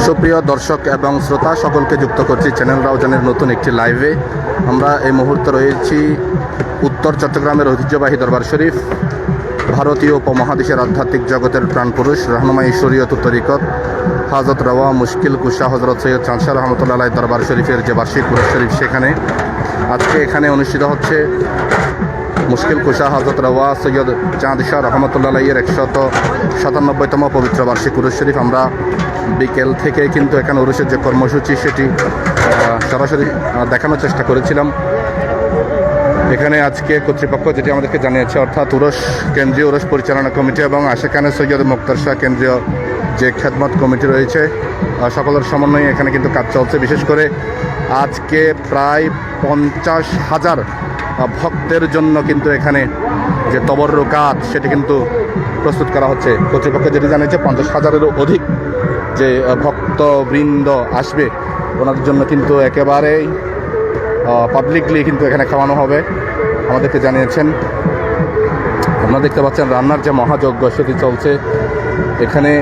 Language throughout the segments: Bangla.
সুপ্রিয় দর্শক এবং শ্রোতা সকলকে যুক্ত করছি চ্যানেল রাউজানের নতুন একটি লাইভে। আমরা এই মুহূর্তে রয়েছি উত্তর চট্টগ্রামের ঐতিহ্যবাহী দরবার শরীফ, ভারতীয় উপমহাদেশের আধ্যাত্মিক জগতের প্রাণপুরুষ রহনুমাই শরীয়ত তরিকত হাজরত রওয়া মুশকিল কুশা হজরত সৈয়দ চাঁদ শাহ রহমতুল্লাহ আলাইহি দরবার শরীফের যে বার্ষিক উরুস শরীফ, সেখানে আজকে এখানে অনুষ্ঠিত হচ্ছে মুশকিল কুশা হজরত রওয়া সৈয়দ চাঁদ শাহ রহমতুল্লাহ আলাইহির 197তম পবিত্র বার্ষিক উরুস শরীফ। আমরা বিকেল থেকে কিন্তু এখানে উরুসের যে কর্মসূচি সেটি সরাসরি দেখানোর চেষ্টা করেছিলাম। এখানে আজকে কর্তৃপক্ষ যেটি আমাদেরকে জানিয়েছে, অর্থাৎ উরস কেন্দ্রীয় উরস পরিচালনা কমিটি এবং আশেখানে সৈয়দ মুক্তার শাহ কেন্দ্রীয় যে খেদমত কমিটি রয়েছে, সকলের সমন্বয়ে এখানে কিন্তু কাজ চলছে। বিশেষ করে আজকে প্রায় 50,000 ভক্তের জন্য কিন্তু এখানে যে তবররুকাত সেটি কিন্তু প্রস্তুত করা হচ্ছে। কর্তৃপক্ষ যেটি জানিয়েছে 50,000-এরও অধিক যে ভক্তবৃন্দ আসবে, ওনাদের জন্য কিন্তু একেবারেই পাবলিকলি কিন্তু এখানে খাওয়ানো হবে আমাদেরকে জানিয়েছেন। আপনারা দেখতে পাচ্ছেন রান্নার যে মহাযজ্ঞ সেটি চলছে। এখানে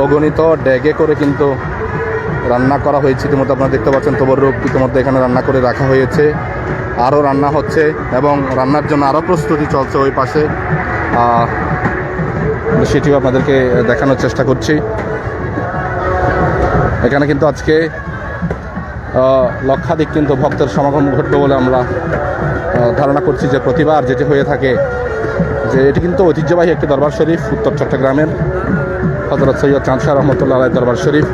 অগণিত ড্যাগে করে কিন্তু রান্না করা হয়েছে। ইতিমধ্যে আপনারা দেখতে পাচ্ছেন তবররুক ইতিমধ্যে এখানে রান্না করে রাখা হয়েছে, আরও রান্না হচ্ছে এবং রান্নার জন্য আরও প্রস্তুতি চলছে ওই পাশে। সেটিও আপনাদেরকে দেখানোর চেষ্টা করছি। এখানে কিন্তু আজকে লক্ষাধিক কিন্তু ভক্তের সমাগম ঘটবে বলে আমরা ধারণা করছি। যে প্রতিবার যেটি হয়ে থাকে, যে এটি কিন্তু ঐতিহ্যবাহী একটি দরবার শরীফ, উত্তর চট্টগ্রামের হযরত সৈয়দ চাঁদ শাহ রহমতুল্লাহ আলাইহি দরবার শরীফ।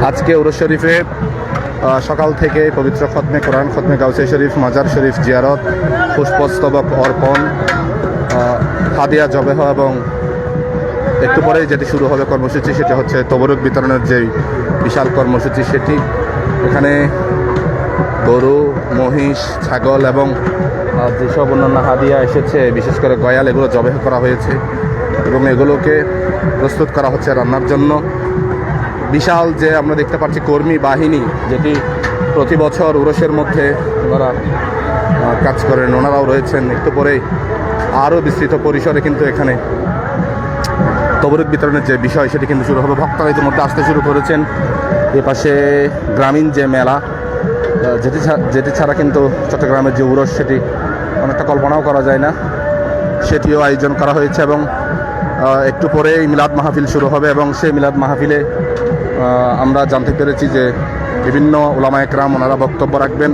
আজকে উরুস শরীফে সকাল থেকে পবিত্র খতমে কোরআন, খতমে গাউসে শরীফ, মাজার শরীফ জিয়ারত, পুষ্পস্তবক অর্পণ, হাদিয়া জবেহ এবং একটু পরেই যেটি শুরু হবে কর্মসূচি সেটি হচ্ছে তবরুক বিতরণের যে বিশাল কর্মসূচি সেটি। এখানে গরু, মহিষ, ছাগল এবং যেসব অন্যান্য হাদিয়া এসেছে, বিশেষ করে গয়াল, এগুলো জবেহ করা হয়েছে এবং এগুলোকে প্রস্তুত করা হচ্ছে রান্নার জন্য। বিশাল যে আমরা দেখতে পাচ্ছি কর্মী বাহিনী, যেটি প্রতি বছর উরসের মধ্যে ওনারা কাজ করেন, ওনারাও রয়েছেন। একটু পরেই আরও বিস্তৃত পরিসরে কিন্তু এখানে তবরুক বিতরণের যে বিষয় সেটি কিন্তু শুরু হবে। ভক্তরা ইতিমধ্যে আসতে শুরু করেছেন। এ পাশে গ্রামীণ যে মেলা, যেটি ছাড়া কিন্তু চট্টগ্রামের যে উরস সেটি অনেকটা কল্পনাও করা যায় না, সেটিও আয়োজন করা হয়েছে এবং একটু পরেই মিলাদ মাহফিল শুরু হবে এবং সেই মিলাদ মাহফিলে আমরা জানতে পেরেছি যে বিভিন্ন উলামা একরাম ওনারা বক্তব্য রাখবেন।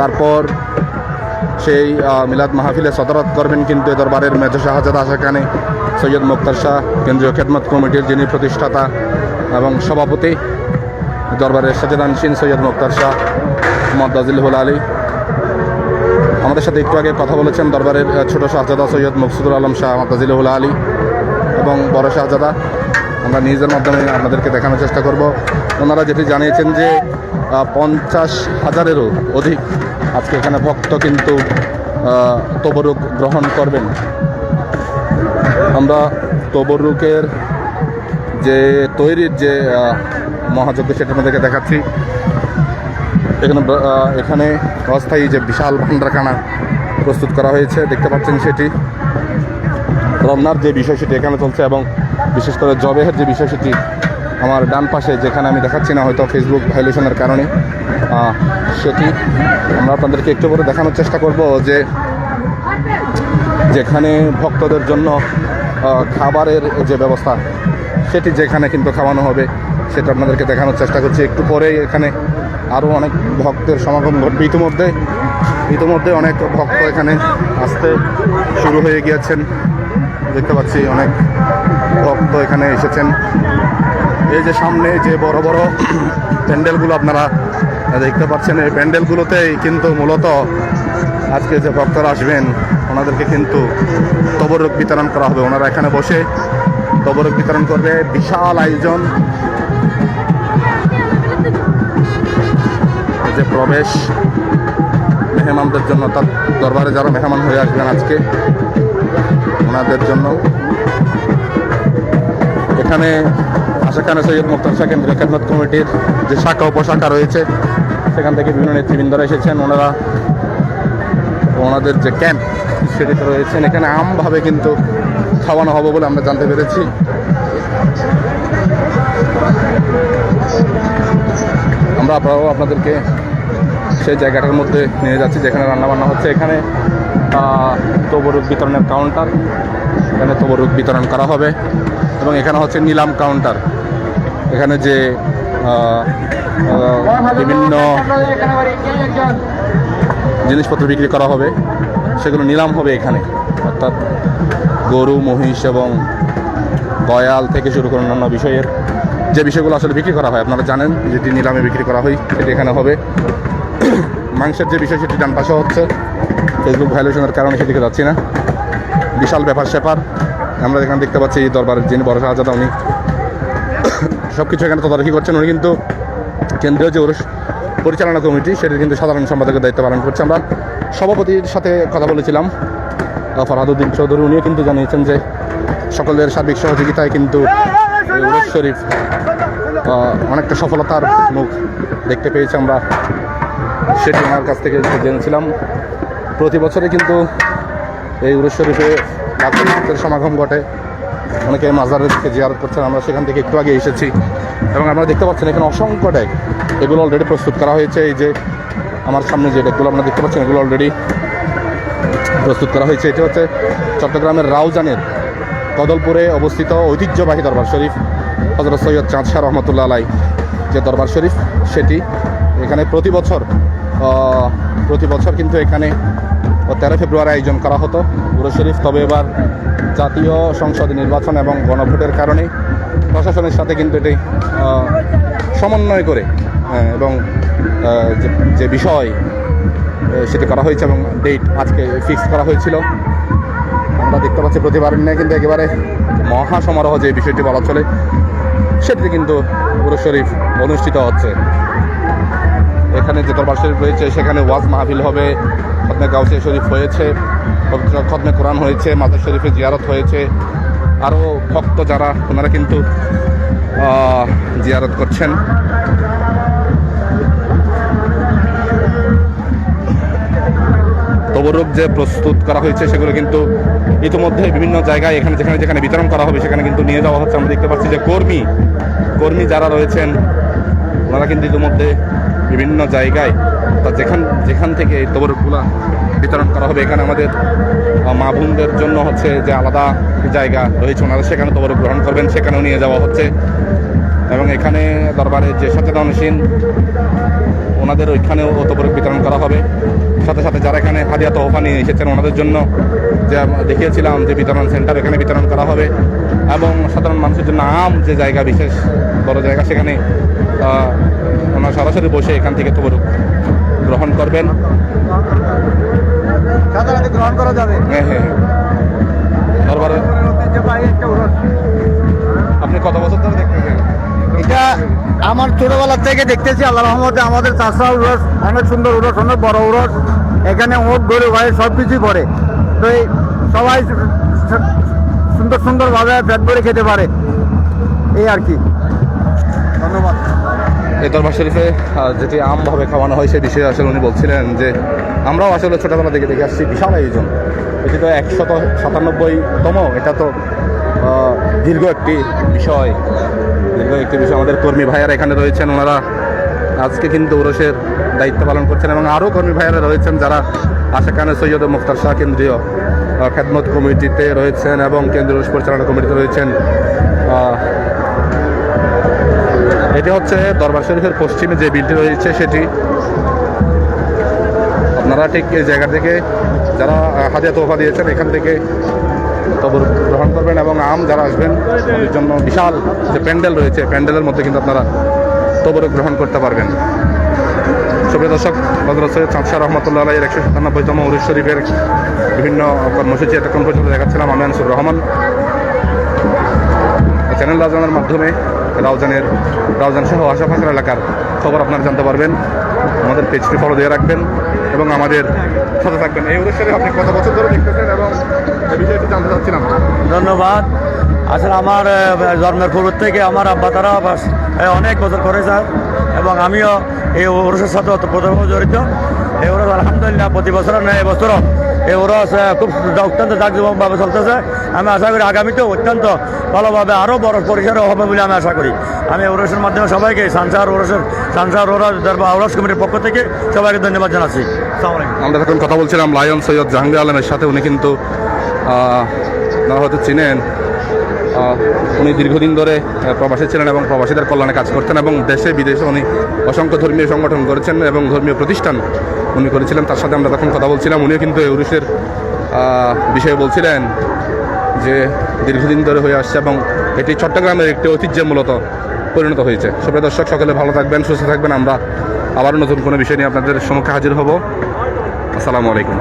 তারপর সেই মিলাদ মাহফিলে সদরত করবেন কিন্তু দরবারের মেজর শাহজাদা আশাখানে সৈয়দ মুক্তার শাহ কেন্দ্রীয় খেদমত কমিটির যিনি প্রতিষ্ঠাতা এবং সভাপতি, দরবারের সাজেদানশীন সৈয়দ মুক্তার শাহ মোহাম্মদ আলী আমাদের সাথে একটু আগে কথা বলেছেন। দরবারের ছোট শাহজাদা সৈয়দ মুকসুদুল আলম শাহ মোহাম্মদ আলী এবং বড় শাহজাদা আমরা নিজের মাধ্যমে আপনাদেরকে দেখানোর চেষ্টা করব। ওনারা যেটি জানিয়েছেন যে 50,000-এরও অধিক আজকে এখানে ভক্ত কিন্তু তবরুক গ্রহণ করবেন। আমরা তবরুকের যে তৈরির যে মহাযজ্ঞ সেটা আমাদেরকে দেখাচ্ছি। এখানে অস্থায়ী যে বিশাল ভান্ডারখানা প্রস্তুত করা হয়েছে দেখতে পাচ্ছেন, সেটি রান্নার যে বিষয় সেটি এখানে চলছে এবং বিশেষ করে জবেহের যে বিষয় সেটি আমার ডান পাশে, যেখানে আমি দেখাচ্ছি না হয়তো ফেসবুক ভায়োলেশনের কারণে, সেটি আমরা আপনাদেরকে একটু করে দেখানোর চেষ্টা করব। যে যেখানে ভক্তদের জন্য খাবারের যে ব্যবস্থা সেটি যেখানে কিন্তু খাওয়ানো হবে সেটা আপনাদেরকে দেখানোর চেষ্টা করছি। একটু পরেই এখানে আরও অনেক ভক্তের সমাগম ঘটবে। ইতিমধ্যে অনেক ভক্ত এখানে আসতে শুরু হয়ে গিয়েছেন। দেখতে পাচ্ছি অনেক ভক্ত এখানে এসেছেন। এই যে সামনে যে বড় বড় প্যান্ডেলগুলো আপনারা দেখতে পাচ্ছেন, এই প্যান্ডেলগুলোতেই কিন্তু মূলত আজকে যে ভক্তরা আসবেন ওনাদেরকে কিন্তু তবরুক বিতরণ করা হবে। ওনারা এখানে বসে তবরুক বিতরণ করবে। বিশাল আয়োজন, যে প্রবেশ মেহমানদের জন্য, তার দরবারে যারা মেহমান হয়ে আসবেন আজকে ওনাদের জন্য এখানে আশাখানে সৈয়দ মুক্তার শাহ কেন্দ্রীয় খেদমত কমিটির যে শাখা উপশাখা রয়েছে সেখান থেকে বিভিন্ন নেতৃবৃন্দরা এসেছেন। ওনাদের যে ক্যাম্প সেটিতে রয়েছেন। এখানে আমভাবে কিন্তু খাওয়ানো হবে বলে আমরা জানতে পেরেছি। আমরা আপনাদেরকে সেই জায়গাটার মধ্যে নিয়ে যাচ্ছি যেখানে রান্নাবান্না হচ্ছে। এখানে তবরুক বিতরণের কাউন্টার, এখানে তবরুক বিতরণ করা হবে এবং এখানে হচ্ছে নিলাম কাউন্টার। এখানে যে বিভিন্ন জিনিসপত্র বিক্রি করা হবে সেগুলো নিলাম হবে এখানে, অর্থাৎ গরু, মহিষ এবং গয়াল থেকে শুরু করে অন্যান্য বিষয়ের যে বিষয়গুলো আসলে বিক্রি করা হয় আপনারা জানেন, যেটি নিলামে বিক্রি করা হয় সেটি এখানে হবে। মাংসের যে বিষয় সেটি ডান পাশে হচ্ছে, ফেসবুক ভ্যালুয়েশনের কারণে সেদিকে যাচ্ছি না। বিশাল ব্যাপার স্যাপার আমরা এখানে দেখতে পাচ্ছি। দরবারের যিনি বড় শাহজাদা উনি সব কিছু এখানে তদারকি করছেন। উনি কিন্তু কেন্দ্রীয় যে উরুস পরিচালনা কমিটি সেটির কিন্তু সাধারণ সম্পাদকের দায়িত্ব পালন করছে। আমরা সভাপতির সাথে কথা বলেছিলাম, ফরহাদউদ্দিন চৌধুরী, উনিও কিন্তু জানিয়েছেন যে সকলের সার্বিক সহযোগিতায় কিন্তু উরুস শরীফ অনেকটা সফলতার মুখ দেখতে পেয়েছি আমরা, সেটি ওনার কাছ থেকে জেনেছিলাম। প্রতি বছরে কিন্তু এই উরুস শরীফে লাখের সমাগম ঘটে, অনেকে মাজারের থেকে জিয়ারত করছেন। আমরা সেখান থেকে একটু আগে এসেছি এবং আমরা দেখতে পাচ্ছেন এখানে অসংখ্য ডেক, এগুলো অলরেডি প্রস্তুত করা হয়েছে। এই যে আমার সামনে যে ডেকগুলো আপনারা দেখতে পাচ্ছেন এগুলো অলরেডি প্রস্তুত করা হয়েছে। এটি হচ্ছে চট্টগ্রামের রাউজানের কদলপুরে অবস্থিত ঐতিহ্যবাহী দরবার শরীফ হযরত সৈয়দ চাঁদ শাহ রহমতুল্লাহ আলাই যে দরবার শরীফ, সেটি এখানে প্রতি বছর কিন্তু এখানে 13 ফেব্রুয়ারি আয়োজন করা হতো উরুস শরীফ। তবে এবার জাতীয় সংসদ নির্বাচন এবং গণভোটের কারণে প্রশাসনের সাথে কিন্তু এটি সমন্বয় করে এবং যে বিষয় সেটি করা হয়েছে এবং ডেট আজকে ফিক্স করা হয়েছিল। আমরা দেখতে পাচ্ছি প্রতিবারের নিয়ে কিন্তু একেবারে মহা সমারোহ যে বিষয়টি বলা চলে সেটি কিন্তু উরুস শরীফ অনুষ্ঠিত হচ্ছে। এখানে যে দরবার শরীফ রয়েছে সেখানে ওয়াজ মাহফিল হবে, খতমে গাউসিয়া শরীফ হয়েছে, খতমে কোরআন হয়েছে, মাজার শরীফে জিয়ারত হয়েছে। আরও ভক্ত যারা ওনারা কিন্তু জিয়ারত করছেন। তবরুক যে প্রস্তুত করা হয়েছে সেগুলো কিন্তু ইতিমধ্যে বিভিন্ন জায়গায় এখানে যেখানে বিতরণ করা হবে সেখানে কিন্তু নিয়ে যাওয়া হচ্ছে। আমরা দেখতে পাচ্ছি যে কর্মী যারা রয়েছেন ওনারা কিন্তু ইতিমধ্যে বিভিন্ন জায়গায় যেখান থেকে এই তবরুকগুলা বিতরণ করা হবে, এখানে আমাদের মা বোনদের জন্য হচ্ছে যে আলাদা জায়গা রয়েছে, ওনারা সেখানে তবরুক গ্রহণ করবেন, সেখানেও নিয়ে যাওয়া হচ্ছে। এবং এখানে দরবারে যে সচেতনশীল ওনাদের ওইখানেও তবরুক বিতরণ করা হবে। সাথে সাথে যারা এখানে হাদিয়া তোহফা নিয়ে এসেছেন ওনাদের জন্য যে দেখিয়েছিলাম যে বিতরণ সেন্টার এখানে বিতরণ করা হবে। এবং সাধারণ মানুষের জন্য যে জায়গা বিশেষ বড় জায়গা সেখানে ওনারা সরাসরি বসে এখান থেকে তবরুক গ্রহণ করবেন। গ্রহণ করা যাবে। হ্যাঁ দরবারে আপনি কত বছর ধরে দেখতেছেন? এটা আমার ছোটবেলা থেকে দেখতেছি। আল্লাহ রহমতে আমাদের চাষা উরস অনেক সুন্দর উরস, অনেক বড় উরস। এখানে ওট গরু ভাই সব কিছুই পড়ে, তো এই সবাই সুন্দরভাবে পেট ভরে খেতে পারে, এই আর কি। ধন্যবাদ। এই দরবার শরীফে যেটি আমভাবে খাওয়ানো হয় সে বিষয়ে আসলে উনি বলছিলেন যে আমরাও আসলে ছোটোবেলা থেকে দেখে আসছি বিশাল আয়োজন। এটি তো 197তম, এটা তো দীর্ঘ একটি বিষয়। আমাদের কর্মী ভাইয়ারা এখানে রয়েছেন, ওনারা আজকে কিন্তু উরসের দায়িত্ব পালন করছেন এবং আরও কর্মী ভাইয়ারা রয়েছেন যারা আশাকানে সৈয়দ মুখতার শাহ কেন্দ্রীয় খেদমত কমিটিতে রয়েছেন এবং কেন্দ্রীয় উরস পরিচালনা কমিটিতে রয়েছেন। এটি হচ্ছে দরবার শরীফের পশ্চিমে যে বিলটি রয়েছে সেটি। আপনারা ঠিক এই জায়গা থেকে যারা হাদিয়া তোহফা দিয়েছেন এখান থেকে তবরুক গ্রহণ করবেন এবং যারা আসবেন তাদের জন্য বিশাল যে প্যান্ডেল রয়েছে প্যান্ডেলের মধ্যে কিন্তু আপনারা তবরুক গ্রহণ করতে পারবেন। সুপ্রিয় দর্শক, হযরত সৈয়দ চাঁদ শাহ রহমতুল্লাহ আলাইহির 197তম উরুস শরীফের বিভিন্ন কর্মসূচি এতক্ষণ পর্যন্ত দেখাচ্ছিলাম আমি আনিসুর রহমান। চ্যানেল রাউজানের মাধ্যমে রাউজান সহ আশপাশের এলাকার খবর আপনারা জানতে পারবেন। আমাদের পেজটি ফলো দিয়ে রাখবেন এবং আমাদের সাথে থাকবেন। এই উরুসে আপনি কত বছর ধরে দেখতেছেন এবং এই বিষয়টি জানতে চাচ্ছিলাম। ধন্যবাদ। আসলে আমার জন্মের পূর্ব থেকে আমার আব্বা তারা অনেক বছর করে স্যার, এবং আমিও এই উরুসের সাথে অতপ্রতভাবে জড়িত। এই উরুস আলহামদুলিল্লাহ প্রতি বছর নয়, এবছরও এই ওরস খুব অত্যন্ত জাঁকজমকভাবে চলতেছে। আমি আশা করি আগামীতেও অত্যন্ত ভালোভাবে আরও বড় পরিসরে হবে বলে আমি আশা করি। আমি ওরসের মাধ্যমে সবাইকে সানসার ওরস কমিটির পক্ষ থেকে সবাইকে ধন্যবাদ জানাচ্ছি। আসসালামু আলাইকুম। আমরা যখন কথা বলছিলাম লায়ন সৈয়দ জাহাঙ্গীর আলমের সাথে, উনি কিন্তু আপনারা হয়তো চিনেন, উনি দীর্ঘদিন ধরে প্রবাসী ছিলেন এবং প্রবাসীদের কল্যাণে কাজ করতেন এবং দেশে বিদেশে উনি অসংখ্য ধর্মীয় সংগঠন করেছেন এবং ধর্মীয় প্রতিষ্ঠান উনি করেছিলেন। তার সাথে আমরা তখন কথা বলছিলাম, উনিও কিন্তু এই উরুসের বিষয়ে বলছিলেন যে দীর্ঘদিন ধরে হয়ে আসছে এবং এটি চট্টগ্রামের একটি ঐতিহ্যে মূলত পরিণত হয়েছে। সুপ্রিয় দর্শক, সকলে ভালো থাকবেন, সুস্থ থাকবেন। আমরা আবারও নতুন কোনো বিষয় নিয়ে আপনাদের সম্মুখে হাজির হব। আসসালামু আলাইকুম।